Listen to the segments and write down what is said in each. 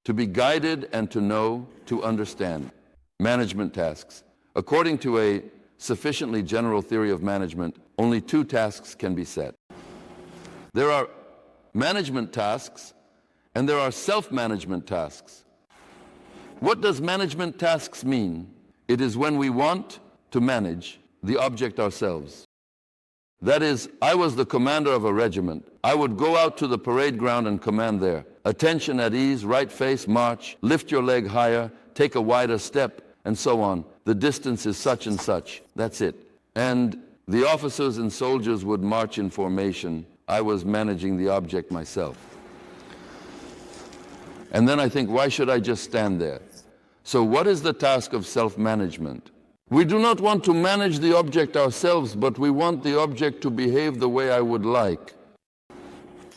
to be guided and to know, to understand. Management tasks. According to a sufficiently general theory of management, only two tasks can be set. There are management tasks and there are self-management tasks. What does management tasks mean? It is when we want to manage the object ourselves. That is, I was the commander of a regiment. I would go out to the parade ground and command there. Attention at ease, right face, march, lift your leg higher, take a wider step, and so on. The distance is such and such. That's it. And the officers and soldiers would march in formation. I was managing the object myself. And then I think, why should I just stand there? So what is the task of self-management? We do not want to manage the object ourselves, but we want the object to behave the way I would like.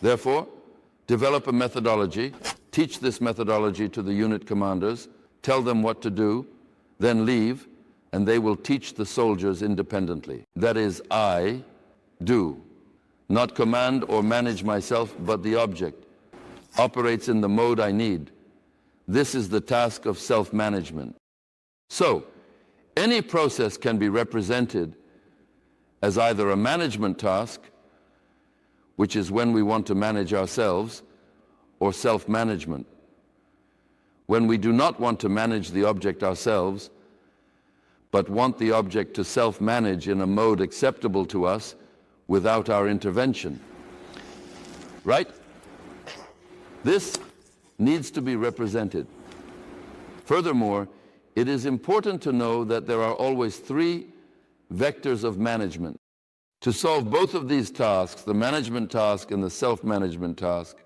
Therefore, develop a methodology, teach this methodology to the unit commanders, tell them what to do, then leave, and they will teach the soldiers independently. That is, I do, not command or manage myself, but the object operates in the mode I need. This is the task of self-management. So, any process can be represented as either a management task, which is when we want to manage ourselves, or self-management, when we do not want to manage the object ourselves, but want the object to self-manage in a mode acceptable to us without our intervention. Right? This needs to be represented. Furthermore, it is important to know that there are always three vectors of management. To solve both of these tasks, the management task and the self-management task,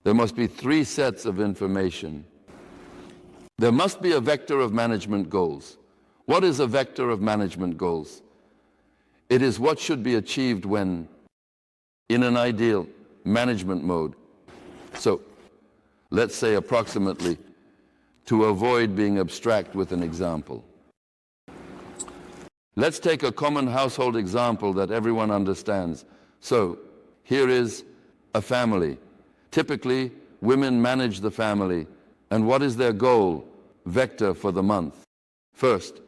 there must be three sets of information. There must be a vector of management goals. What is a vector of management goals? It is what should be achieved when in an ideal management mode. So, let's say approximately, to avoid being abstract with an example. Let's take a common household example that everyone understands. So, here is a family. Typically, women manage the family. And what is their goal vector for the month? First,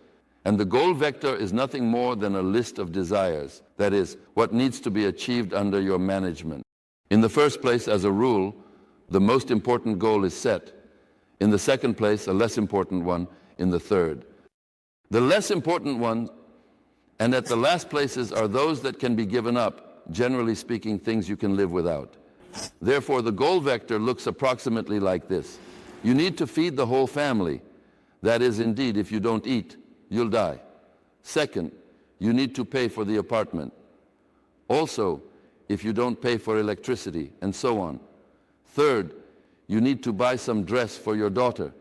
and the goal vector is nothing more than a list of desires. That is, what needs to be achieved under your management. In the first place, as a rule, the most important goal is set. In the second place, a less important one in the third. The less important ones, and at the last places, are those that can be given up, generally speaking, things you can live without. Therefore, the goal vector looks approximately like this. You need to feed the whole family. That is, indeed, if you don't eat, you'll die. Second, you need to pay for the apartment. Also, if you don't pay for electricity, and so on. Third, you need to buy some dress for your daughter.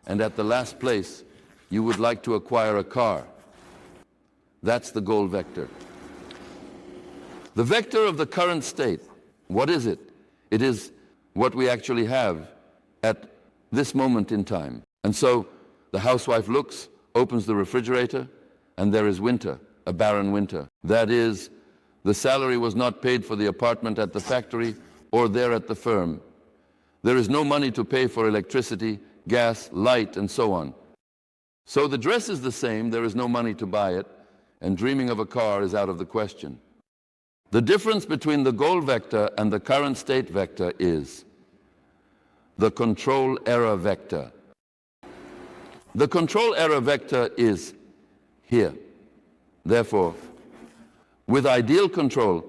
And at the last place, you would like to acquire a car. That's the goal vector. The vector of the current state, what is it? It is what we actually have at this moment in time. And so the housewife looks, opens the refrigerator, and there is winter, a barren winter. That is, the salary was not paid for the apartment at the factory or there at the firm. There is no money to pay for electricity, gas, light, and so on. So the dress is the same, there is no money to buy it, and dreaming of a car is out of the question. The difference between the goal vector and the current state vector is the control error vector. The control error vector is here. Therefore, with ideal control,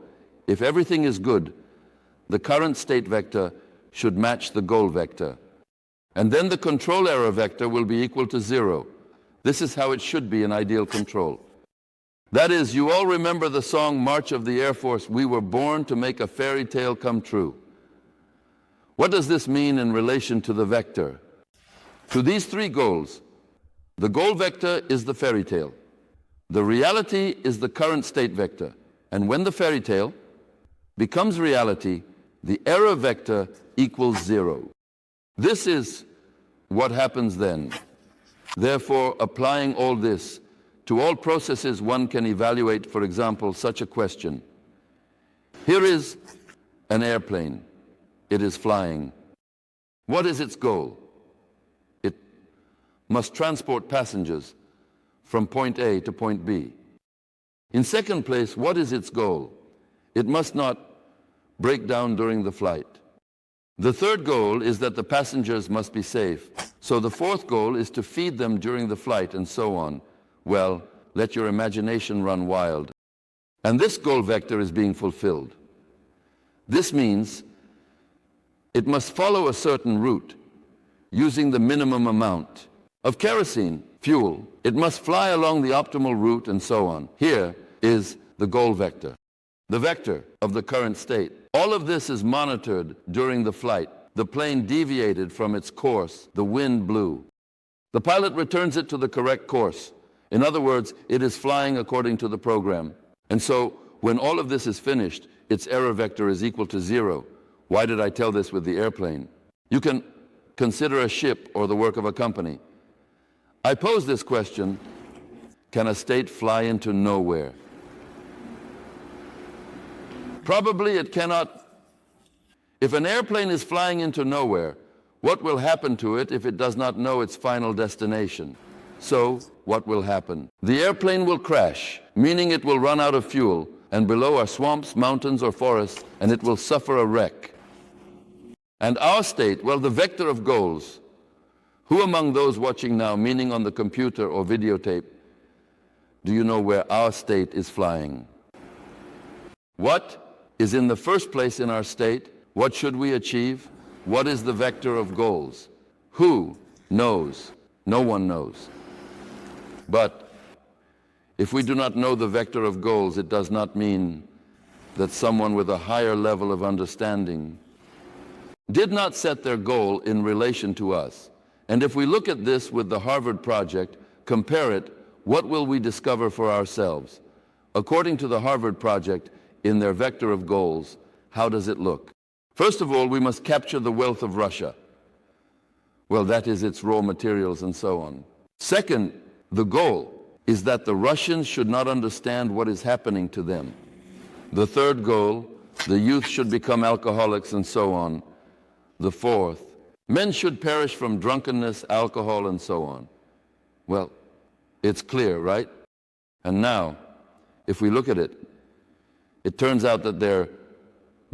if everything is good, the current state vector should match the goal vector. And then the control error vector will be equal to 0. This is how it should be in ideal control. That is, you all remember the song March of the Air Force, "We were born to make a fairy tale come true." What does this mean in relation to the vector? To these three goals, the goal vector is the fairy tale. The reality is the current state vector. And when the fairy tale becomes reality, the error vector equals 0. This is what happens then. Therefore, applying all this to all processes, one can evaluate, for example, such a question. Here is an airplane. It is flying. What is its goal? It must transport passengers from point A to point B. In second place, what is its goal? It must not break down during the flight. The third goal is that the passengers must be safe. So the fourth goal is to feed them during the flight and so on. Well, let your imagination run wild. And this goal vector is being fulfilled. This means it must follow a certain route using the minimum amount of kerosene, fuel. It must fly along the optimal route and so on. Here is the goal vector, the vector of the current state. All of this is monitored during the flight. The plane deviated from its course. The wind blew. The pilot returns it to the correct course. In other words, it is flying according to the program. And so when all of this is finished, its error vector is equal to 0. Why did I tell this with the airplane? You can consider a ship or the work of a company. I pose this question: can a state fly into nowhere? Probably it cannot. If an airplane is flying into nowhere, what will happen to it if it does not know its final destination? So, what will happen? The airplane will crash, meaning it will run out of fuel, and below are swamps, mountains, or forests, and it will suffer a wreck. And our state, well, the vector of goals. Who among those watching now, meaning on the computer or videotape, do you know where our state is flying? What is in the first place in our state? What should we achieve? What is the vector of goals? Who knows? No one knows. But if we do not know the vector of goals, it does not mean that someone with a higher level of understanding did not set their goal in relation to us. And if we look at this with the Harvard project, compare it, what will we discover for ourselves? According to the Harvard project, in their vector of goals, how does it look? First of all, we must capture the wealth of Russia. Well, that is its raw materials and so on. Second, the goal is that the Russians should not understand what is happening to them. The third goal, the youth should become alcoholics and so on. The fourth, men should perish from drunkenness, alcohol, and so on. Well, it's clear, right? And now, if we look at it, it turns out that their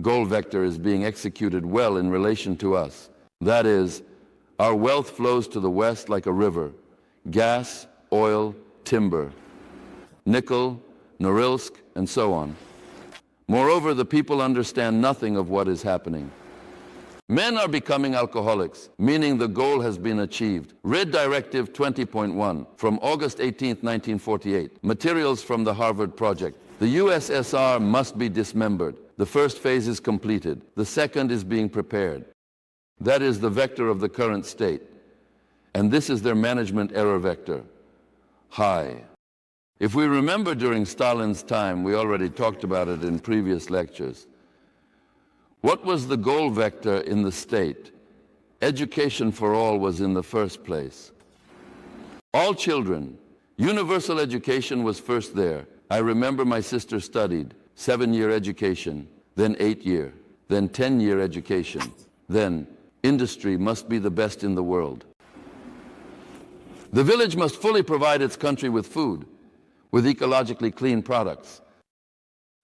goal vector is being executed well in relation to us. That is, our wealth flows to the west like a river. Gas, oil, timber, nickel, Norilsk, and so on. Moreover, the people understand nothing of what is happening. Men are becoming alcoholics, meaning the goal has been achieved. Read Directive 20.1 from August 18, 1948. Materials from the Harvard Project. The USSR must be dismembered. The first phase is completed. The second is being prepared. That is the vector of the current state. And this is their management error vector. High. If we remember during Stalin's time, we already talked about it in previous lectures. What was the goal vector in the state? Education for all was in the first place. All children. Universal education was first there. I remember my sister studied 7-year education, then 8-year, then 10-year education. Then industry must be the best in the world. The village must fully provide its country with food, with ecologically clean products.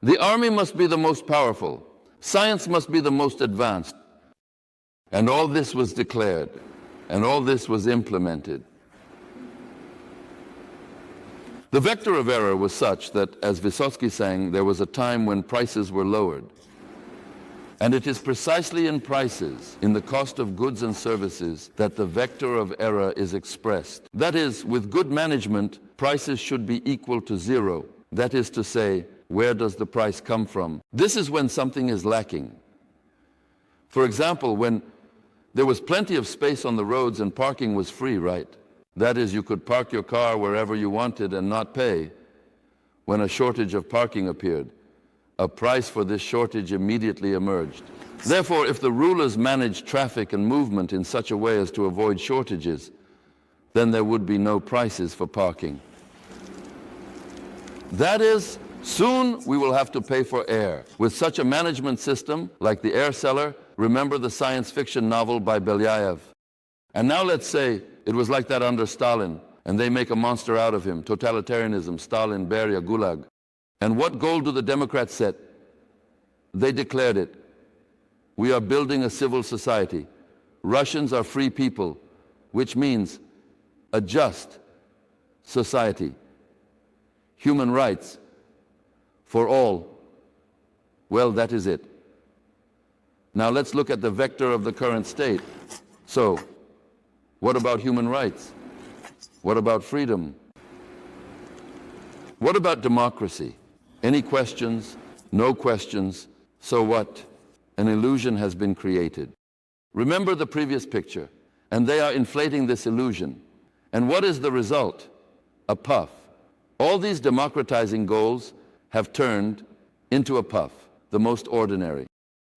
The army must be the most powerful. Science must be the most advanced. And all this was declared, and all this was implemented. The vector of error was such that, as Vysotsky sang, there was a time when prices were lowered. And it is precisely in prices, in the cost of goods and services, that the vector of error is expressed. That is, with good management, prices should be equal to 0. That is to say, where does the price come from? This is when something is lacking. For example, when there was plenty of space on the roads and parking was free, right? That is, you could park your car wherever you wanted and not pay. When a shortage of parking appeared, a price for this shortage immediately emerged. Therefore, if the rulers managed traffic and movement in such a way as to avoid shortages, then there would be no prices for parking. That is, soon we will have to pay for air. With such a management system, like the air cellar, Remember the science fiction novel by Belyaev? And now let's say it was like that under Stalin, and they make a monster out of him, totalitarianism, Stalin, Beria, Gulag. And what goal do the Democrats set? They declared it. We are building a civil society. Russians are free people, which means a just society. Human rights for all. Well, that is it. Now let's look at the vector of the current state. So, what about human rights? What about freedom? What about democracy? Any questions? No questions? So what? An illusion has been created. Remember the previous picture, and they are inflating this illusion. And what is the result? A puff. All these democratizing goals have turned into a puff, the most ordinary.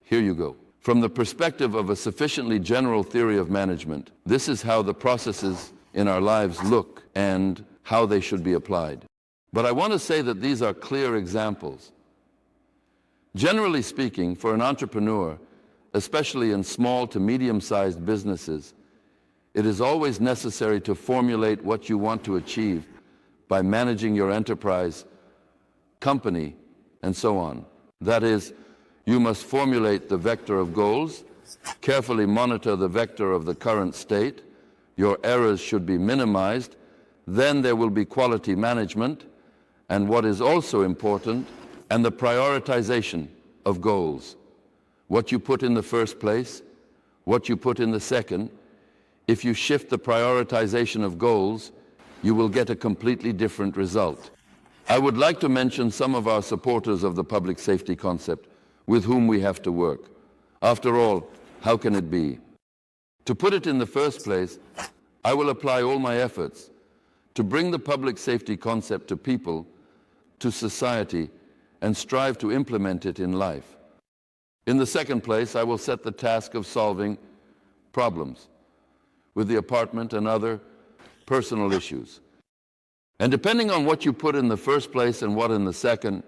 Here you go. From the perspective of a sufficiently general theory of management, this is how the processes in our lives look and how they should be applied. But I want to say that these are clear examples. Generally speaking, for an entrepreneur, especially in small to medium-sized businesses, it is always necessary to formulate what you want to achieve by managing your enterprise, company, and so on. That is, you must formulate the vector of goals, carefully monitor the vector of the current state, your errors should be minimized, then there will be quality management, and what is also important, and the prioritization of goals. What you put in the first place, what you put in the second. If you shift the prioritization of goals, you will get a completely different result. I would like to mention some of our supporters of the public safety concept with whom we have to work. After all, how can it be? To put it in the first place, I will apply all my efforts to bring the public safety concept to people, to society, and strive to implement it in life. In the second place, I will set the task of solving problems with the apartment and other personal issues. And depending on what you put in the first place and what in the second,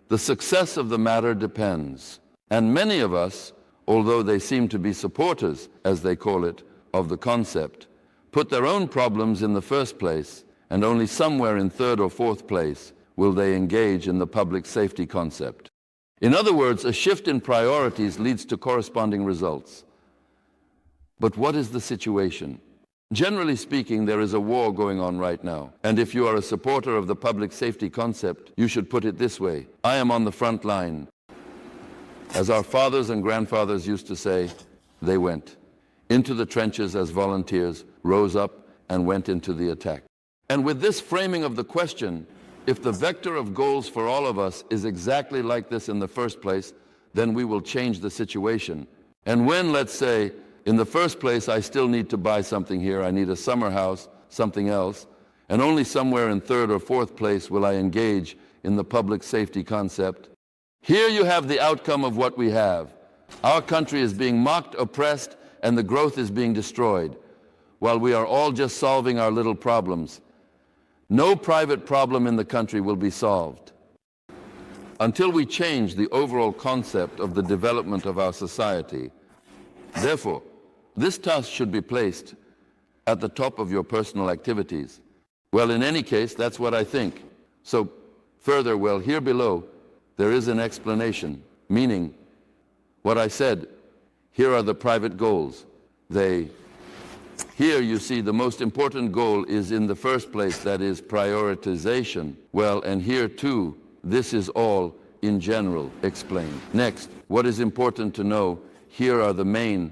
the success of the matter depends. And many of us, although they seem to be supporters, as they call it, of the concept, put their own problems in the first place, and only somewhere in third or fourth place will they engage in the public safety concept. In other words, a shift in priorities leads to corresponding results. But what is the situation? Generally speaking, there is a war going on right now. And if you are a supporter of the public safety concept, you should put it this way: I am on the front line. As our fathers and grandfathers used to say, they went into the trenches as volunteers, rose up and went into the attack. And with this framing of the question, if the vector of goals for all of us is exactly like this in the first place, then we will change the situation. And when, let's say, in the first place, I still need to buy something here, I need a summer house, something else, and only somewhere in third or fourth place will I engage in the public safety concept. Here you have the outcome of what we have. Our country is being mocked, oppressed, and the growth is being destroyed, while we are all just solving our little problems. No private problem in the country will be solved until we change the overall concept of the development of our society. Therefore, this task should be placed at the top of your personal activities. Well, in any case, that's what I think. So further, well, here below, there is an explanation, meaning what I said. Here are the private goals. Here you see the most important goal is in the first place, that is prioritization. Well, and here too, this is all in general explained. Next, what is important to know, here are the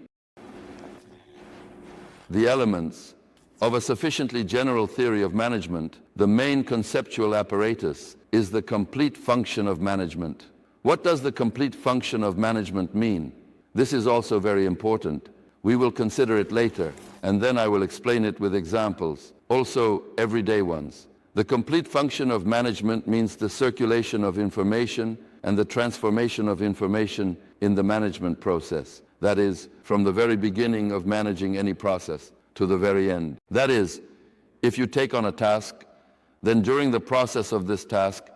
elements of a sufficiently general theory of management. The main conceptual apparatus is the complete function of management. What does the complete function of management mean? This is also very important. We will consider it later, and then I will explain it with examples, also everyday ones. The complete function of management means the circulation of information and the transformation of information in the management process. That is, from the very beginning of managing any process to the very end. That is, if you take on a task, then during the process of this task,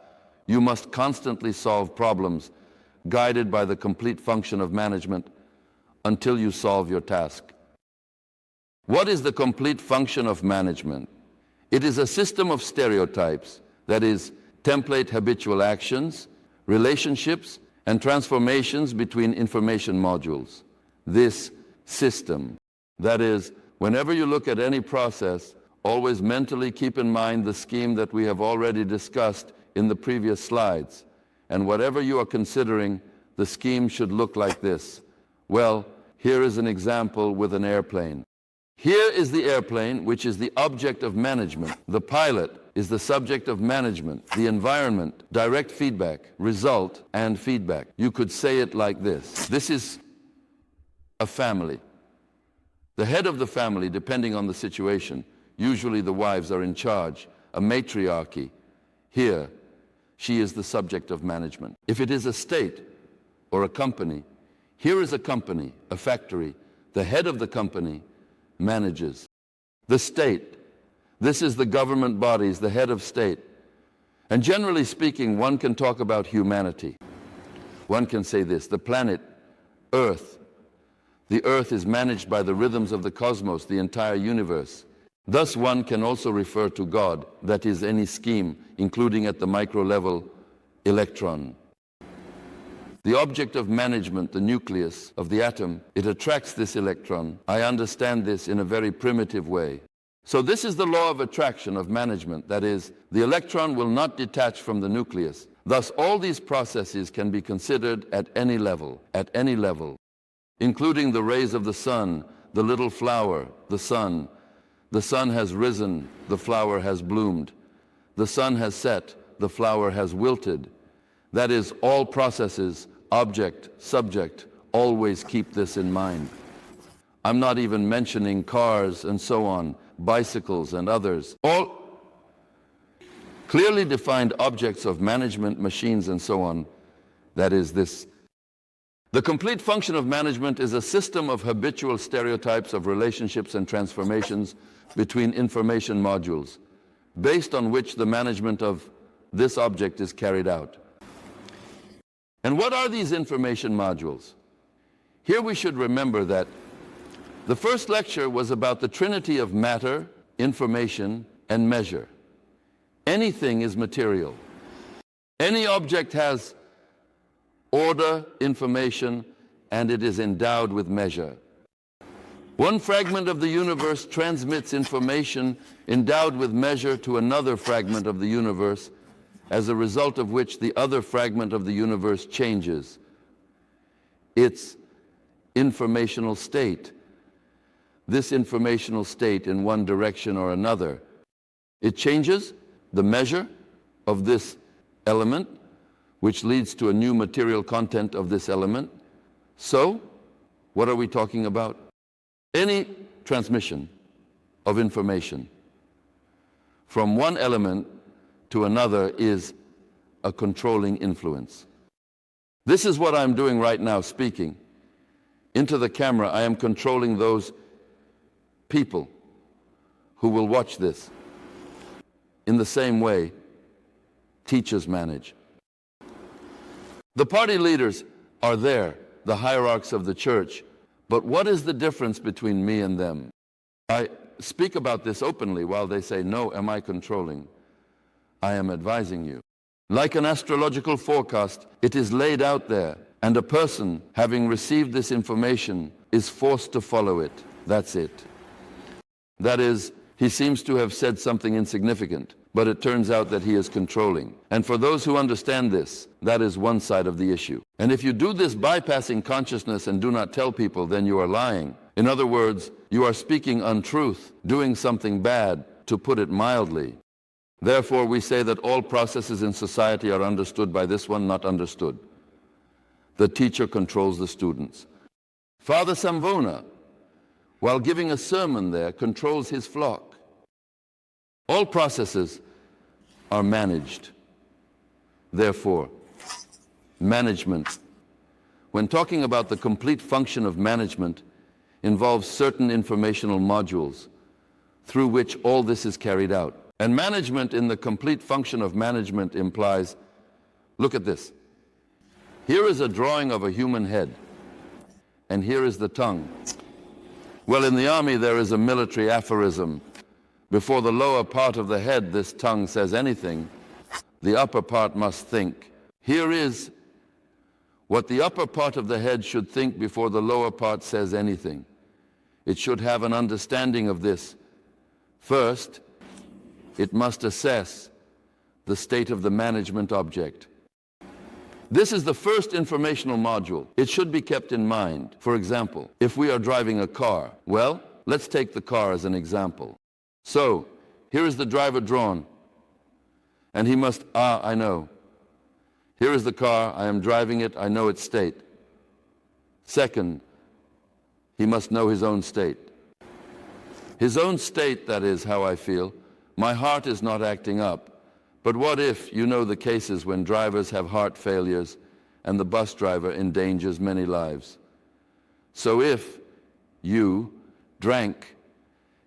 you must constantly solve problems guided by the complete function of management until you solve your task. What is the complete function of management? It is a system of stereotypes, that is, template habitual actions, relationships, and transformations between information modules. This system, that is, whenever you look at any process, always mentally keep in mind the scheme that we have already discussed in the previous slides. And whatever you are considering, the scheme should look like this. Well, here is an example with an airplane. Here is the airplane, which is the object of management. The pilot is the subject of management, the environment, direct feedback, result, and feedback. You could say it like this. This is a family. The head of the family, depending on the situation, usually the wives are in charge, a matriarchy. Here, she is the subject of management. If it is a state or a company, here is a company, a factory. The head of the company manages. The state, this is the government bodies, the head of state. And generally speaking, one can talk about humanity. One can say this, the planet Earth. The Earth is managed by the rhythms of the cosmos, the entire universe. Thus one can also refer to God, that is any scheme, including at the micro level, electron. The object of management, the nucleus of the atom, it attracts this electron. I understand this in a very primitive way. So this is the law of attraction of management, that is, the electron will not detach from the nucleus. Thus all these processes can be considered at any level, including the rays of the sun, the little flower, the sun. The sun has risen, the flower has bloomed. The sun has set, the flower has wilted. That is, all processes, object, subject, always keep this in mind. I'm not even mentioning cars and so on, bicycles and others. All clearly defined objects of management, machines and so on. That is this. The complete function of management is a system of habitual stereotypes of relationships and transformations between information modules, based on which the management of this object is carried out. And what are these information modules? Here we should remember that the first lecture was about the trinity of matter, information, and measure. Anything is material. Any object has order, information, and it is endowed with measure. One fragment of the universe transmits information endowed with measure to another fragment of the universe, as a result of which the other fragment of the universe changes its informational state. This informational state in one direction or another. It changes the measure of this element, which leads to a new material content of this element. So, what are we talking about? Any transmission of information from one element to another is a controlling influence. This is what I'm doing right now, speaking. Into the camera, I am controlling those people who will watch this. In the same way, teachers manage. The party leaders are there, the hierarchs of the church. But what is the difference between me and them? I speak about this openly while they say, no, am I controlling? I am advising you. Like an astrological forecast, it is laid out there, and a person, having received this information, is forced to follow it. That's it. That is, he seems to have said something insignificant, but it turns out that he is controlling. And for those who understand this, that is one side of the issue. And if you do this bypassing consciousness and do not tell people, then you are lying. In other words, you are speaking untruth, doing something bad, to put it mildly. Therefore, we say that all processes in society are understood by this one, not understood. The teacher controls the students. Father Samvona, while giving a sermon there, controls his flock. All processes are managed. Therefore, management, when talking about the complete function of management, involves certain informational modules through which all this is carried out. And management in the complete function of management implies, look at this. Here is a drawing of a human head. and here is the tongue. Well, in the army there is a military aphorism. Before the lower part of the head this tongue says anything, the upper part must think. Here is what the upper part of the head should think before the lower part says anything. It should have an understanding of this. First, it must assess the state of the management object. This is the first informational module. It should be kept in mind. For example, if we are driving a car, well, let's take the car as an example. So, here is the driver drawn, and he must, I know. Here is the car, I am driving it, I know its state. Second, he must know his own state. His own state, that is how I feel. My heart is not acting up. But what if you know the cases when drivers have heart failures and the bus driver endangers many lives? So if you drank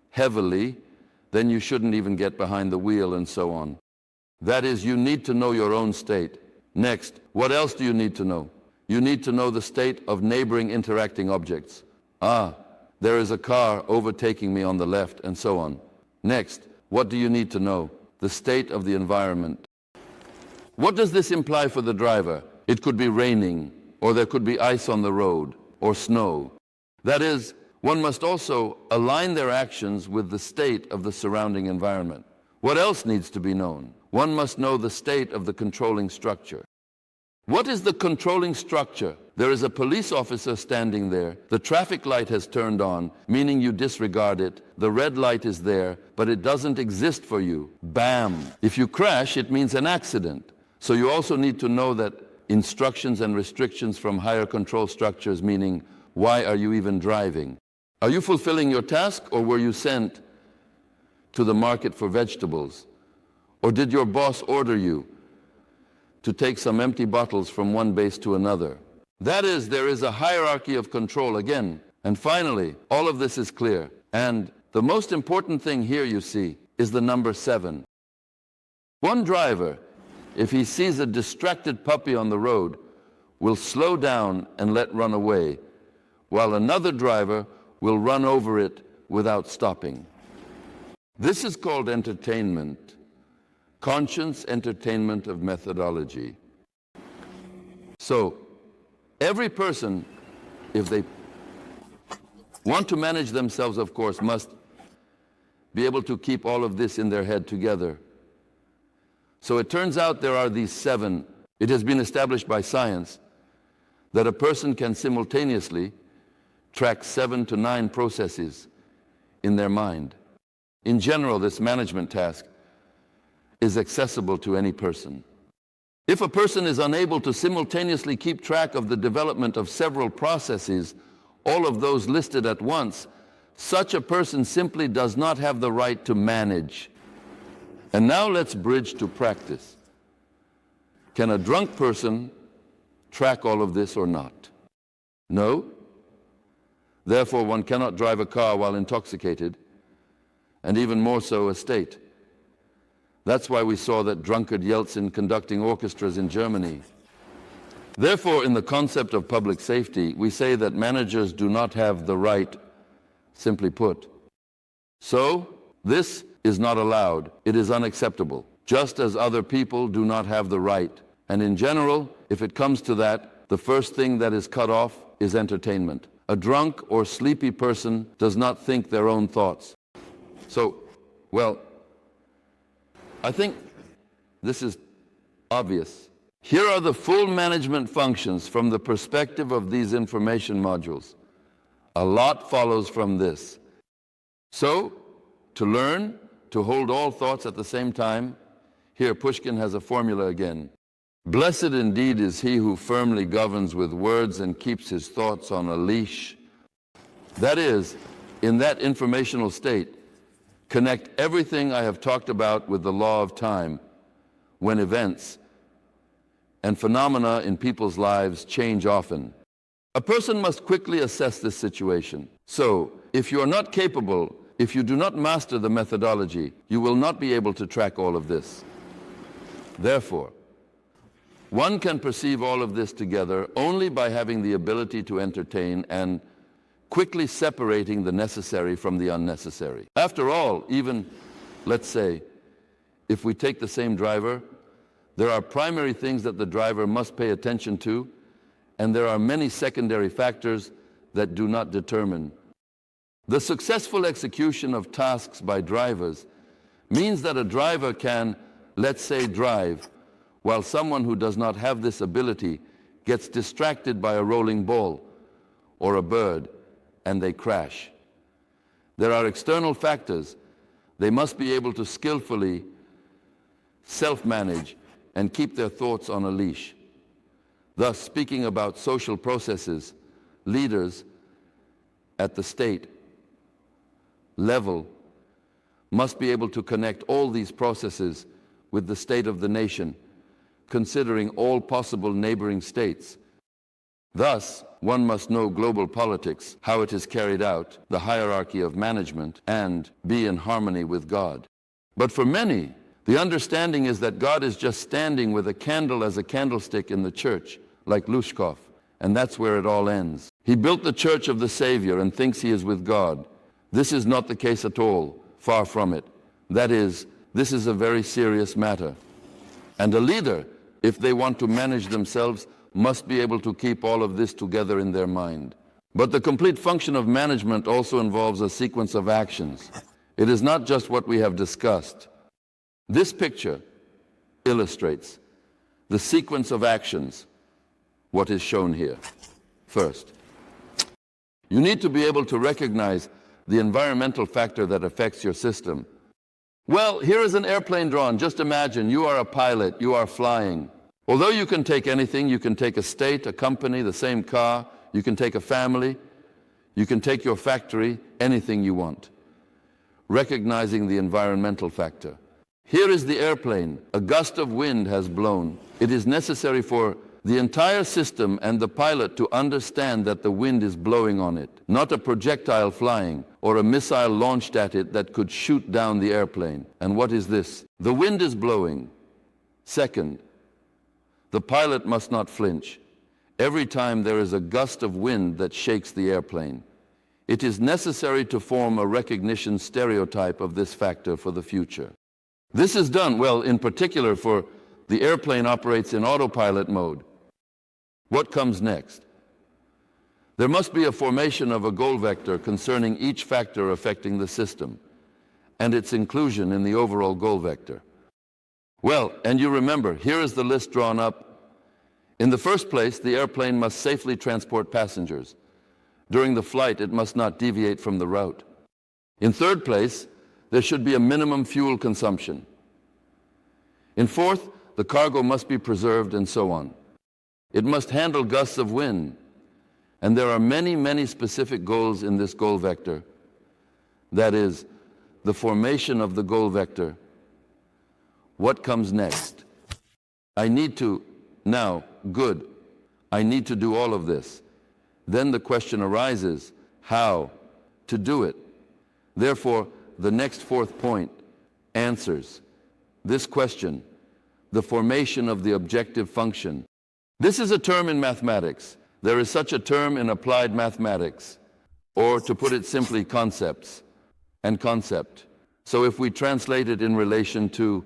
heavily, then you shouldn't even get behind the wheel and so on. That is, you need to know your own state. Next, what else do you need to know? You need to know the state of neighboring interacting objects. There is a car overtaking me on the left and so on. Next, what do you need to know? The state of the environment. What does this imply for the driver? It could be raining, or there could be ice on the road, or snow. That is, one must also align their actions with the state of the surrounding environment. What else needs to be known? One must know the state of the controlling structure. What is the controlling structure? There is a police officer standing there. The traffic light has turned on, meaning you disregard it. The red light is there, but it doesn't exist for you. Bam! If you crash, it means an accident. So you also need to know that instructions and restrictions from higher control structures, meaning why are you even driving? Are you fulfilling your task, or were you sent to the market for vegetables? Or did your boss order you to take some empty bottles from one base to another? That is, there is a hierarchy of control again. And finally, all of this is clear. And the most important thing here, you see, is the number 7. One driver, if he sees a distracted puppy on the road, will slow down and let run away, while another driver will run over it without stopping. This is called entertainment, conscious entertainment of methodology. So, every person, if they want to manage themselves, of course, must be able to keep all of this in their head together. So it turns out there are these 7. It has been established by science that a person can simultaneously track 7 to 9 processes in their mind. In general, this management task is accessible to any person. If a person is unable to simultaneously keep track of the development of several processes, all of those listed at once, such a person simply does not have the right to manage. And now let's bridge to practice. Can a drunk person track all of this or not? No. Therefore, one cannot drive a car while intoxicated, and even more so a state. That's why we saw that drunkard Yeltsin conducting orchestras in Germany. Therefore, in the concept of public safety, we say that managers do not have the right, simply put. So, this is not allowed. It is unacceptable. Just as other people do not have the right. And in general, if it comes to that, the first thing that is cut off is entertainment. A drunk or sleepy person does not think their own thoughts. So, well, I think this is obvious. Here are the full management functions from the perspective of these information modules. A lot follows from this. So, to learn to hold all thoughts at the same time, here Pushkin has a formula again. Blessed indeed is he who firmly governs with words and keeps his thoughts on a leash. That is, in that informational state, connect everything I have talked about with the law of time, when events and phenomena in people's lives change often. A person must quickly assess this situation. So, if you are not capable, if you do not master the methodology, you will not be able to track all of this. Therefore, One can perceive all of this together only by having the ability to entertain and quickly separating the necessary from the unnecessary. After all, even, let's say, if we take the same driver, there are primary things that the driver must pay attention to, and there are many secondary factors that do not determine. The successful execution of tasks by drivers means that a driver can, let's say, drive, while someone who does not have this ability gets distracted by a rolling ball or a bird, and they crash. There are external factors. They must be able to skillfully self-manage and keep their thoughts on a leash. Thus, speaking about social processes, leaders at the state level must be able to connect all these processes with the state of the nation, considering all possible neighboring states. Thus, one must know global politics, how it is carried out, the hierarchy of management, and be in harmony with God. But for many, the understanding is that God is just standing with a candle as a candlestick in the church, like Lushkov, and that's where it all ends. He built the church of the Savior and thinks he is with God. This is not the case at all, far from it. That is, this is a very serious matter. And a leader, if they want to manage themselves, must be able to keep all of this together in their mind. But the complete function of management also involves a sequence of actions. It is not just what we have discussed. This picture illustrates the sequence of actions, what is shown here. First, you need to be able to recognize the environmental factor that affects your system. Well, here is an airplane drawn. Just imagine you are a pilot, you are flying. Although you can take anything, you can take a state, a company, the same car, you can take a family, you can take your factory, anything you want. Recognizing the environmental factor. Here is the airplane. A gust of wind has blown. It is necessary for the entire system and the pilot to understand that the wind is blowing on it, not a projectile flying or a missile launched at it that could shoot down the airplane. And what is this? The wind is blowing. Second, the pilot must not flinch every time there is a gust of wind that shakes the airplane. It is necessary to form a recognition stereotype of this factor for the future. This is done, well, in particular for the airplane operates in autopilot mode. What comes next? There must be a formation of a goal vector concerning each factor affecting the system and its inclusion in the overall goal vector. Well, and you remember, here is the list drawn up. In the first place, the airplane must safely transport passengers. During the flight, it must not deviate from the route. In third place, there should be a minimum fuel consumption. In fourth, the cargo must be preserved, and so on. It must handle gusts of wind. And there are many, many specific goals in this goal vector. That is, the formation of the goal vector. What comes next? I need to, now, good. I need to do all of this. Then the question arises, how to do it? Therefore, the next fourth point answers this question, the formation of the objective function. This is a term in mathematics. There is such a term in applied mathematics, or to put it simply, concepts and concept. So if we translate it in relation to